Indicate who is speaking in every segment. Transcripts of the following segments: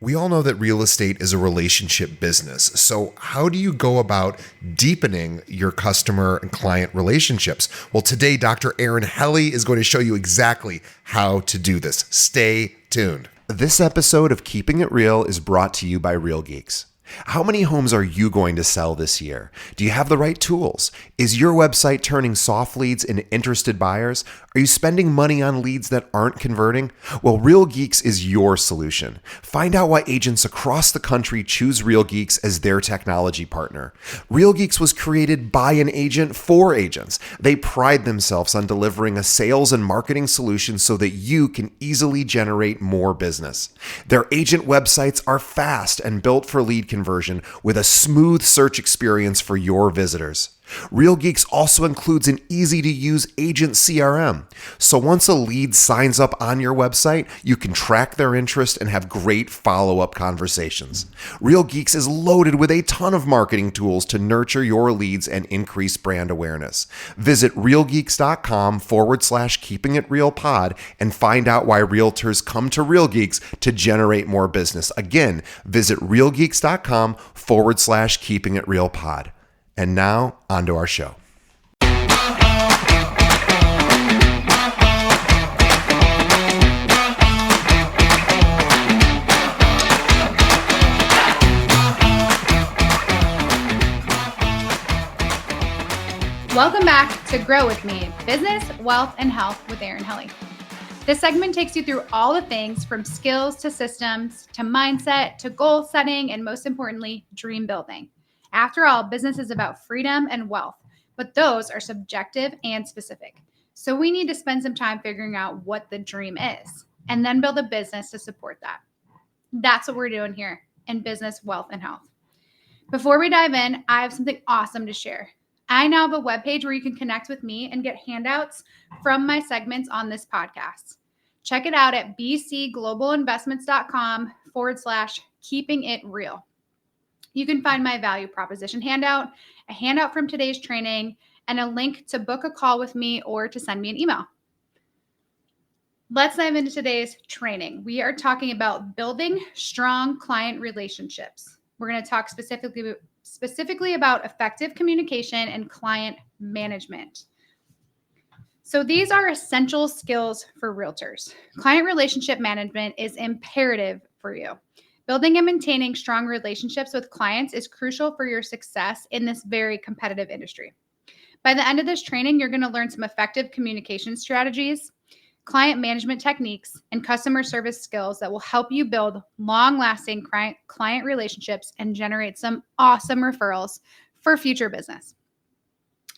Speaker 1: We all know that real estate is a relationship business. So, how do you go about deepening your customer and client relationships? Well, today, Dr. Erin Helle is going to show you exactly how to do this. Stay tuned. This episode of Keeping It Real is brought to you by Real Geeks. How many homes are you going to sell this year? Do you have the right tools? Is your website turning soft leads into interested buyers? Are you spending money on leads that aren't converting? Well, Real Geeks is your solution. Find out why agents across the country choose Real Geeks as their technology partner. Real Geeks was created by an agent for agents. They pride themselves on delivering a sales and marketing solution so that you can easily generate more business. Their agent websites are fast and built for lead conversion with a smooth search experience for your visitors. Real Geeks also includes an easy-to-use agent CRM. So once a lead signs up on your website, you can track their interest and have great follow-up conversations. Real Geeks is loaded with a ton of marketing tools to nurture your leads and increase brand awareness. Visit realgeeks.com/keepingitrealpod and find out why realtors come to Real Geeks to generate more business. Again, visit realgeeks.com/keepingitrealpod. And now, on to our show.
Speaker 2: Welcome back to Grow With Me, Business, Wealth, and Health with Erin Helle. This segment takes you through all the things from skills to systems, to mindset, to goal setting, and most importantly, dream building. After all, business is about freedom and wealth, but those are subjective and specific. So we need to spend some time figuring out what the dream is and then build a business to support that. That's what we're doing here in Business, Wealth, and Health. Before we dive in, I have something awesome to share. I now have a webpage where you can connect with me and get handouts from my segments on this podcast. Check it out at bcglobalinvestments.com/keepingitreal. You can find my value proposition handout, a handout from today's training, and a link to book a call with me or to send me an email. Let's dive into today's training. We are talking about building strong client relationships. We're going to talk specifically about effective communication and client management. So these are essential skills for realtors. Client relationship management is imperative for you. Building and maintaining strong relationships with clients is crucial for your success in this very competitive industry. By the end of this training, you're going to learn some effective communication strategies, client management techniques, and customer service skills that will help you build long-lasting client relationships and generate some awesome referrals for future business.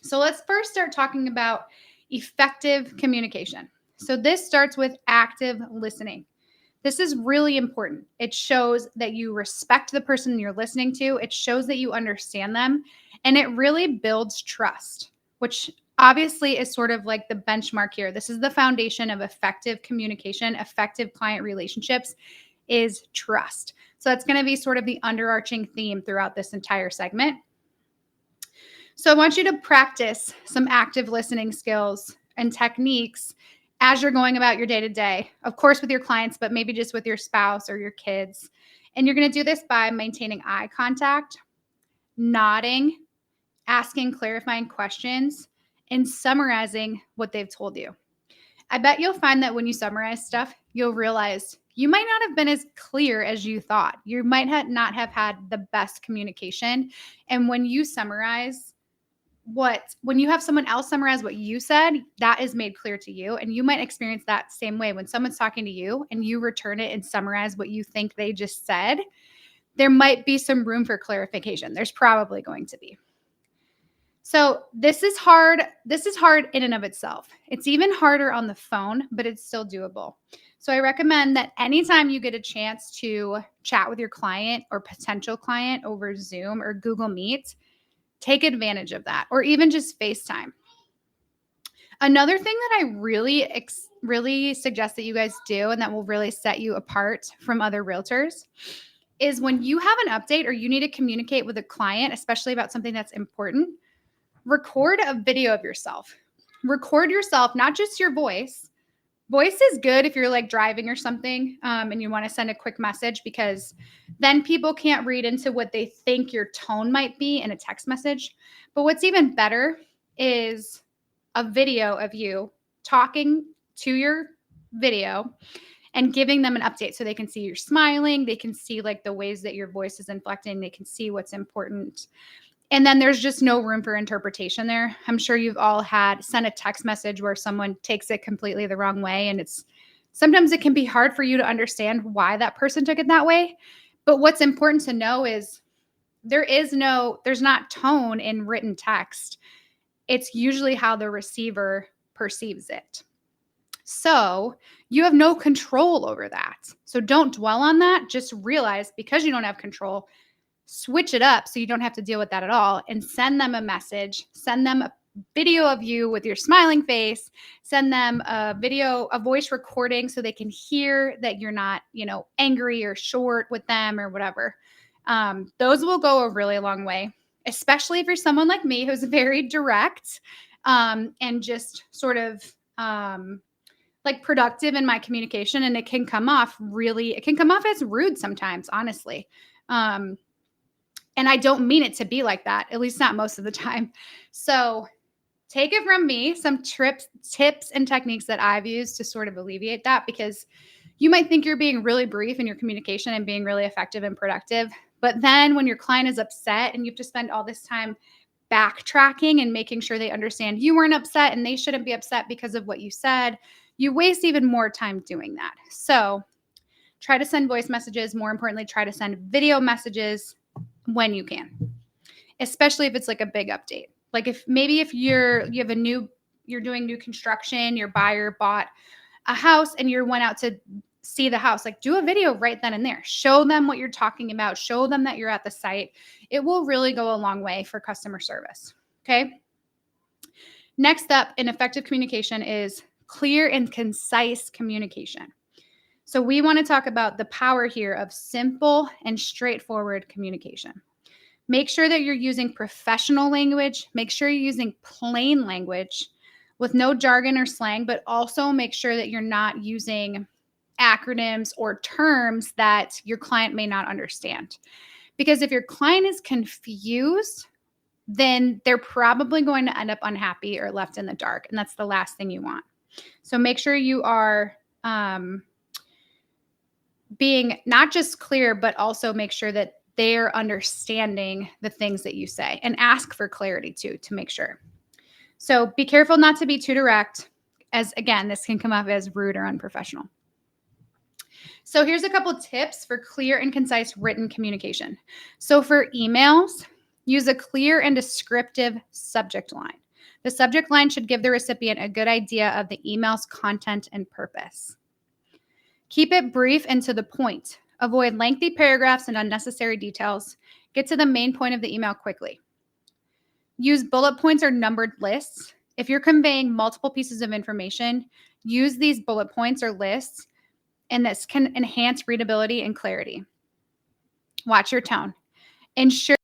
Speaker 2: So let's first start talking about effective communication. So this starts with active listening. This is really important. It shows that you respect the person you're listening to. It shows that you understand them. And it really builds trust, which obviously is sort of like the benchmark here. This is the foundation of effective communication, effective client relationships is trust. So that's going to be sort of the underarching theme throughout this entire segment. So I want you to practice some active listening skills and techniques as you're going about your day-to-day, of course with your clients, but maybe just with your spouse or your kids. And you're going to do this by maintaining eye contact, nodding, asking clarifying questions, and summarizing what they've told you. I bet you'll find that when you summarize stuff, you'll realize you might not have been as clear as you thought. You might not have had the best communication. And when you summarize when you have someone else summarize what you said, that is made clear to you. And you might experience that same way when someone's talking to you and you return it and summarize what you think they just said. There might be some room for clarification. There's probably going to be. So this is hard. This is hard in and of itself. It's even harder on the phone, but it's still doable. So I recommend that anytime you get a chance to chat with your client or potential client over Zoom or Google Meet, take advantage of that, or even just FaceTime. Another thing that I really suggest that you guys do, and that will really set you apart from other realtors, is when you have an update or you need to communicate with a client, especially about something that's important, record a video of yourself. Record yourself, not just your voice, Voice is good if you're like driving or something and you want to send a quick message, because then people can't read into what they think your tone might be in a text message. But what's even better is a video of you talking to your video and giving them an update so they can see you're smiling. They can see like the ways that your voice is inflecting. They can see what's important. And then there's just no room for interpretation there. I'm sure you've all had sent a text message where someone takes it completely the wrong way. And sometimes it can be hard for you to understand why that person took it that way. But what's important to know is there's not tone in written text. It's usually how the receiver perceives it. So you have no control over that. So don't dwell on that. Just realize, because you don't have control, switch it up so you don't have to deal with that at all, and send them a message. Send them a video of you with your smiling face. Send them a voice recording so they can hear that you're not, angry or short with them or whatever. Those will go a really long way, especially if you're someone like me who's very direct and just sort of like productive in my communication. And it can come off as rude sometimes, honestly. And I don't mean it to be like that, at least not most of the time. So take it from me, some tips and techniques that I've used to sort of alleviate that, because you might think you're being really brief in your communication and being really effective and productive. But then when your client is upset and you have to spend all this time backtracking and making sure they understand you weren't upset and they shouldn't be upset because of what you said, you waste even more time doing that. So try to send voice messages. More importantly, try to send video messages when you can, especially if it's like a big update. Like if you're doing new construction, your buyer bought a house and you went out to see the house, like do a video right then and there. Show them what you're talking about. Show them that you're at the site. It will really go a long way for customer service. Okay. Next up in effective communication is clear and concise communication. So we want to talk about the power here of simple and straightforward communication. Make sure that you're using professional language. Make sure you're using plain language with no jargon or slang, but also make sure that you're not using acronyms or terms that your client may not understand. Because if your client is confused, then they're probably going to end up unhappy or left in the dark. And that's the last thing you want. So make sure you are being not just clear, but also make sure that they're understanding the things that you say, and ask for clarity too, to make sure. So be careful not to be too direct, as again, this can come off as rude or unprofessional. So here's a couple tips for clear and concise written communication. So for emails, use a clear and descriptive subject line. The subject line should give the recipient a good idea of the email's content and purpose. Keep it brief and to the point. Avoid lengthy paragraphs and unnecessary details. Get to the main point of the email quickly. Use bullet points or numbered lists. If you're conveying multiple pieces of information, use these bullet points or lists, and this can enhance readability and clarity. Watch your tone. Ensure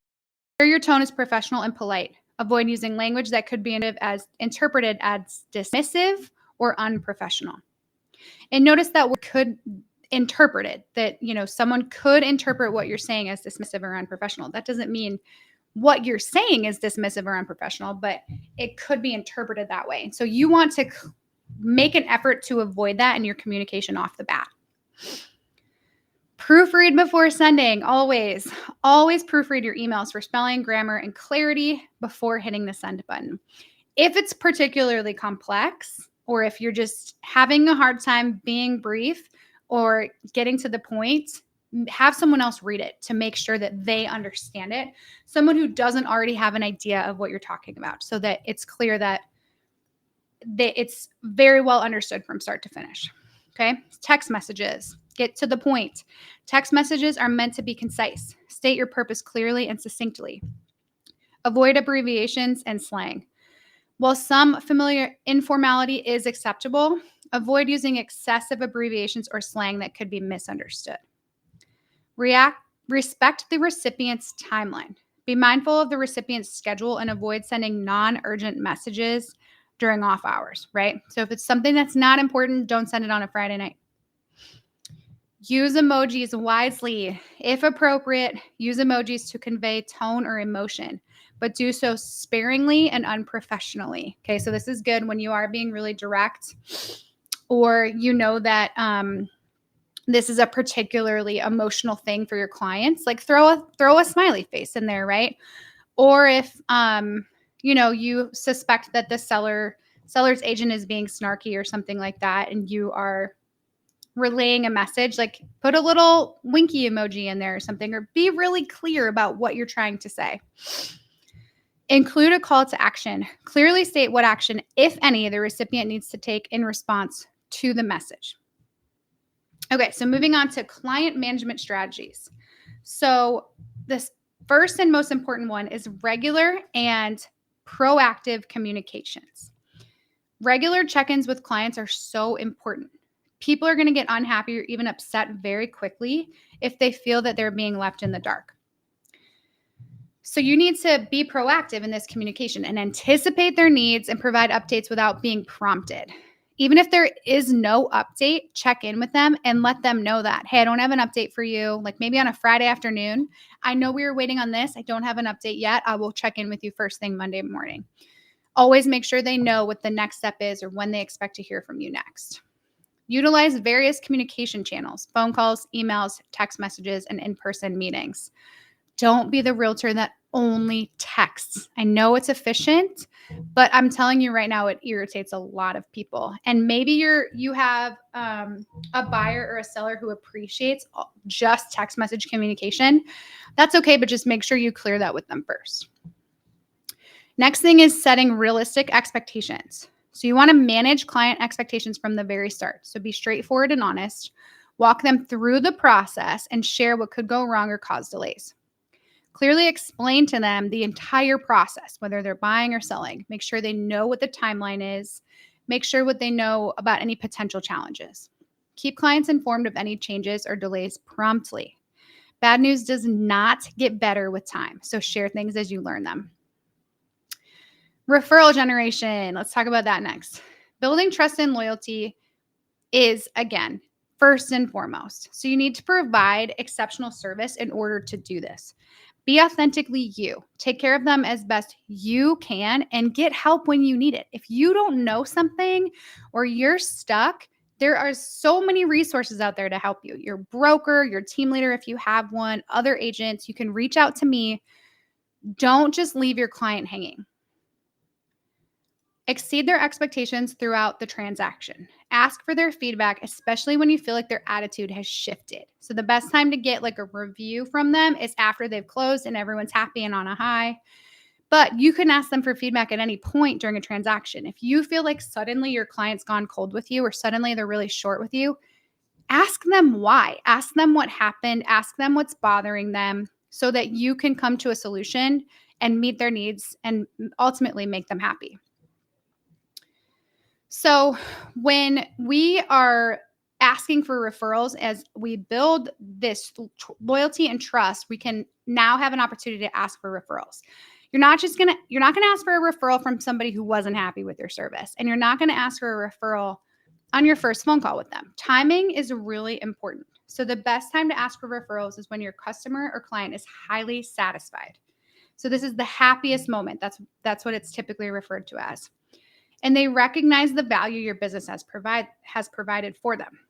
Speaker 2: your tone is professional and polite. Avoid using language that could be interpreted as dismissive or unprofessional. And notice that word could interpret it, that, someone could interpret what you're saying as dismissive or unprofessional. That doesn't mean what you're saying is dismissive or unprofessional, but it could be interpreted that way. So you want to make an effort to avoid that in your communication off the bat. Proofread before sending. Always proofread your emails for spelling, grammar, and clarity before hitting the send button. If it's particularly complex, or if you're just having a hard time being brief or getting to the point, have someone else read it to make sure that they understand it. Someone who doesn't already have an idea of what you're talking about, so that it's clear that it's very well understood from start to finish. Okay. Text messages. Get to the point. Text messages are meant to be concise. State your purpose clearly and succinctly. Avoid abbreviations and slang. While some familiar informality is acceptable, avoid using excessive abbreviations or slang that could be misunderstood. Respect the recipient's timeline. Be mindful of the recipient's schedule and avoid sending non-urgent messages during off hours, right? So if it's something that's not important, don't send it on a Friday night. Use emojis wisely. If appropriate, use emojis to convey tone or emotion, but do so sparingly and unprofessionally. Okay, so this is good when you are being really direct, or you know that this is a particularly emotional thing for your clients. Like throw a smiley face in there, right? Or if you suspect that the seller's agent is being snarky or something like that, and you are relaying a message, like put a little winky emoji in there or something, or be really clear about what you're trying to say. Include a call to action. Clearly state what action, if any, the recipient needs to take in response to the message. Okay, so moving on to client management strategies. So this first and most important one is regular and proactive communications. Regular check-ins with clients are so important. People are going to get unhappy or even upset very quickly if they feel that they're being left in the dark. So you need to be proactive in this communication and anticipate their needs and provide updates without being prompted. Even if there is no update, check in with them and let them know that, hey, I don't have an update for you. Like maybe on a Friday afternoon, I know we were waiting on this. I don't have an update yet. I will check in with you first thing Monday morning. Always make sure they know what the next step is or when they expect to hear from you next. Utilize various communication channels, phone calls, emails, text messages, and in-person meetings. Don't be the realtor that only texts. I know it's efficient, but I'm telling you right now, it irritates a lot of people. And maybe you have a buyer or a seller who appreciates just text message communication. That's okay, but just make sure you clear that with them first. Next thing is setting realistic expectations. So you want to manage client expectations from the very start. So be straightforward and honest. Walk them through the process and share what could go wrong or cause delays. Clearly explain to them the entire process, whether they're buying or selling. Make sure they know what the timeline is. Make sure what they know about any potential challenges. Keep clients informed of any changes or delays promptly. Bad news does not get better with time, so share things as you learn them. Referral generation. Let's talk about that next. Building trust and loyalty is, again, first and foremost. So you need to provide exceptional service in order to do this. Be authentically you. Take care of them as best you can and get help when you need it. If you don't know something or you're stuck, there are so many resources out there to help you. Your broker, your team leader, if you have one, other agents, you can reach out to me. Don't just leave your client hanging. Exceed their expectations throughout the transaction. Ask for their feedback, especially when you feel like their attitude has shifted. So the best time to get like a review from them is after they've closed and everyone's happy and on a high. But you can ask them for feedback at any point during a transaction. If you feel like suddenly your client's gone cold with you or suddenly they're really short with you, ask them why. Ask them what happened. Ask them what's bothering them so that you can come to a solution and meet their needs and ultimately make them happy. So when we are asking for referrals, as we build this loyalty and trust, we can now have an opportunity to ask for referrals. You're not going to ask for a referral from somebody who wasn't happy with your service, and you're not going to ask for a referral on your first phone call with them. Timing is really important. So the best time to ask for referrals is when your customer or client is highly satisfied. So this is the happiest moment. That's what it's typically referred to as. And they recognize the value your business has provided for them.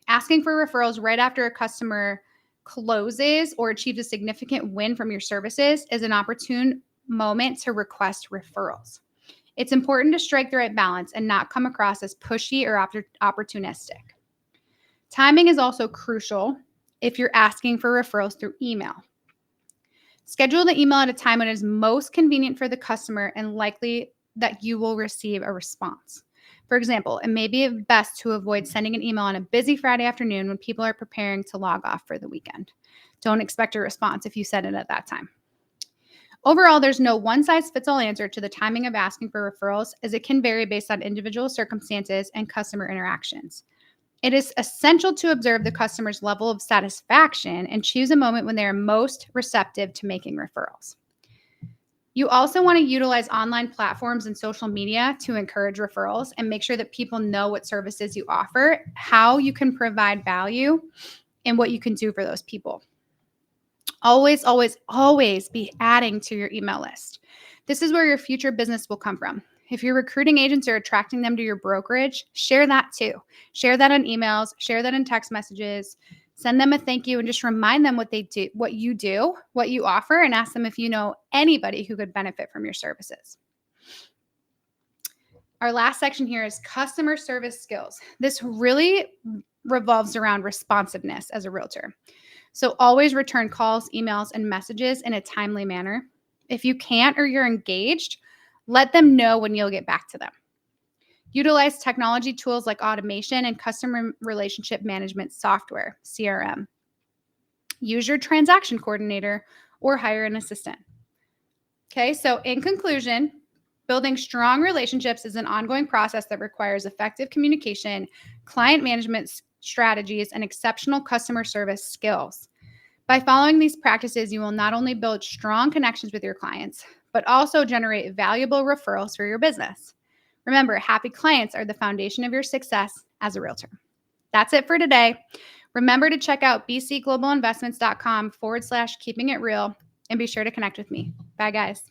Speaker 2: Asking for referrals right after a customer closes or achieves a significant win from your services is an opportune moment to request referrals. It's important to strike the right balance and not come across as pushy or opportunistic. Timing is also crucial if you're asking for referrals through email. Schedule the email at a time when it is most convenient for the customer and likely that you will receive a response. For example, it may be best to avoid sending an email on a busy Friday afternoon when people are preparing to log off for the weekend. Don't expect a response if you send it at that time. Overall, there's no one-size-fits-all answer to the timing of asking for referrals, as it can vary based on individual circumstances and customer interactions. It is essential to observe the customer's level of satisfaction and choose a moment when they are most receptive to making referrals. You also want to utilize online platforms and social media to encourage referrals and make sure that people know what services you offer, how you can provide value, and what you can do for those people. Always, always, always be adding to your email list. This is where your future business will come from. If you're recruiting agents or attracting them to your brokerage, share that too. Share that on emails, share that in text messages, send them a thank you, and just remind them what they do, what you offer, and ask them if you know anybody who could benefit from your services. Our last section here is customer service skills. This really revolves around responsiveness as a realtor. So always return calls, emails, and messages in a timely manner. If you can't or you're engaged, let them know when you'll get back to them. Utilize technology tools like automation and customer relationship management software, CRM. Use your transaction coordinator or hire an assistant. Okay, so in conclusion, building strong relationships is an ongoing process that requires effective communication, client management strategies, and exceptional customer service skills. By following these practices, you will not only build strong connections with your clients, but also generate valuable referrals for your business. Remember, happy clients are the foundation of your success as a realtor. That's it for today. Remember to check out bcglobalinvestments.com/keeping it real and be sure to connect with me. Bye, guys.